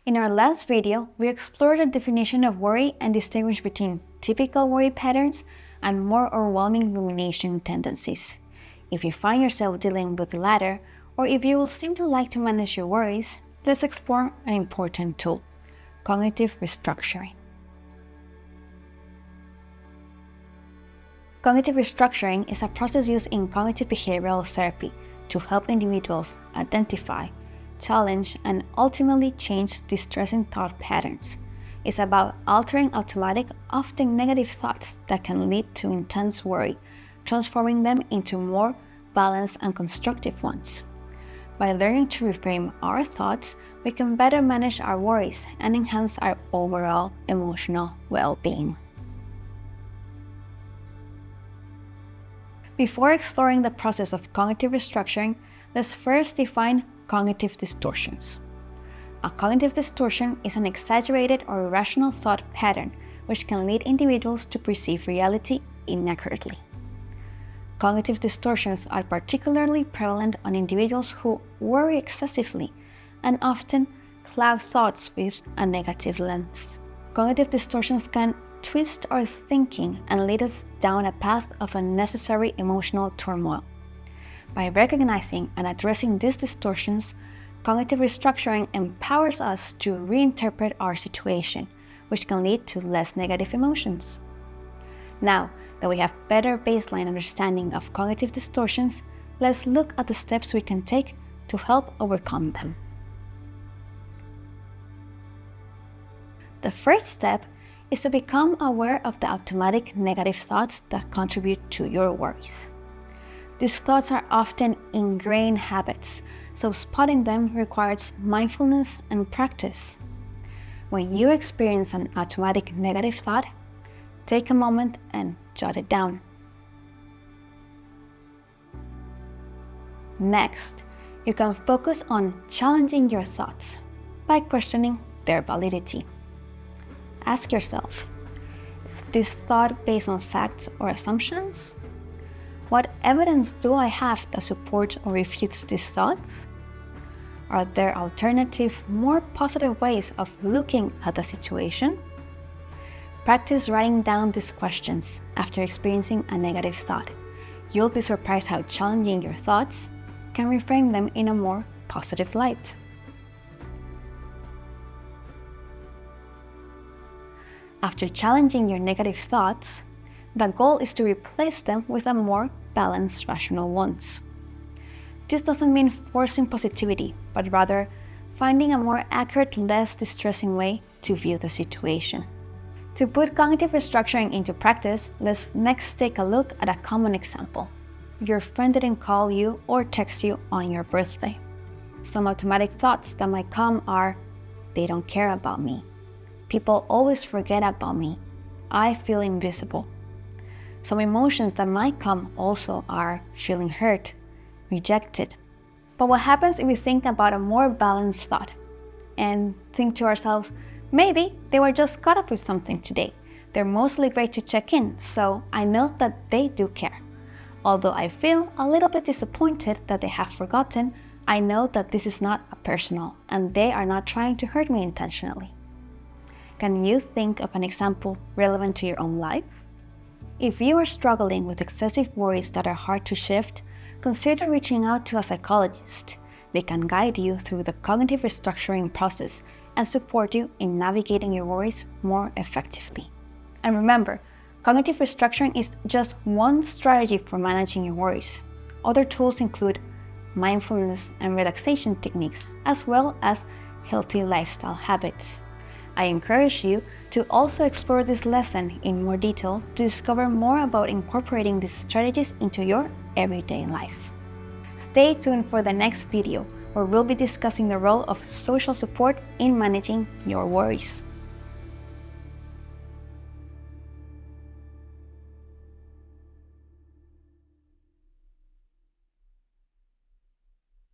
In our last video, we explored the definition of worry and distinguished between typical worry patterns and more overwhelming rumination tendencies. If you find yourself dealing with the latter, or if you would simply like to manage your worries, let's explore an important tool: cognitive restructuring. Cognitive restructuring is a process used in cognitive behavioral therapy to help individuals identify, challenge, and ultimately change distressing thought patterns. It's about altering automatic, often negative thoughts that can lead to intense worry, transforming them into more balanced and constructive ones. By learning to reframe our thoughts, we can better manage our worries and enhance our overall emotional well-being. Before exploring the process of cognitive restructuring, let's first define cognitive distortions. A cognitive distortion is an exaggerated or irrational thought pattern which can lead individuals to perceive reality inaccurately. Cognitive distortions are particularly prevalent on individuals who worry excessively and often cloud thoughts with a negative lens. Cognitive distortions can twist our thinking and lead us down a path of unnecessary emotional turmoil. By recognizing and addressing these distortions, cognitive restructuring empowers us to reinterpret our situation, which can lead to less negative emotions. Now that we have better baseline understanding of cognitive distortions, let's look at the steps we can take to help overcome them. The first step is to become aware of the automatic negative thoughts that contribute to your worries. These thoughts are often ingrained habits, so spotting them requires mindfulness and practice. When you experience an automatic negative thought, take a moment and jot it down. Next, you can focus on challenging your thoughts by questioning their validity. Ask yourself, is this thought based on facts or assumptions? What evidence do I have that supports or refutes these thoughts? Are there alternative, more positive ways of looking at the situation? Practice writing down these questions after experiencing a negative thought. You'll be surprised how challenging your thoughts can reframe them in a more positive light. After challenging your negative thoughts, the goal is to replace them with a more balanced, rational ones. This doesn't mean forcing positivity, but rather finding a more accurate, less distressing way to view the situation. To put cognitive restructuring into practice, let's next take a look at a common example. Your friend didn't call you or text you on your birthday. Some automatic thoughts that might come are, they don't care about me. People always forget about me. I feel invisible. Some emotions that might come also are feeling hurt, rejected. But what happens if we think about a more balanced thought and think to ourselves, maybe they were just caught up with something today. They're mostly great to check in, so I know that they do care. Although I feel a little bit disappointed that they have forgotten, I know that this is not a personal and they are not trying to hurt me intentionally. Can you think of an example relevant to your own life? If you are struggling with excessive worries that are hard to shift, consider reaching out to a psychologist. They can guide you through the cognitive restructuring process and support you in navigating your worries more effectively. And remember, cognitive restructuring is just one strategy for managing your worries. Other tools include mindfulness and relaxation techniques, as well as healthy lifestyle habits. I encourage you to also explore this lesson in more detail to discover more about incorporating these strategies into your everyday life. Stay tuned for the next video, where we'll be discussing the role of social support in managing your worries.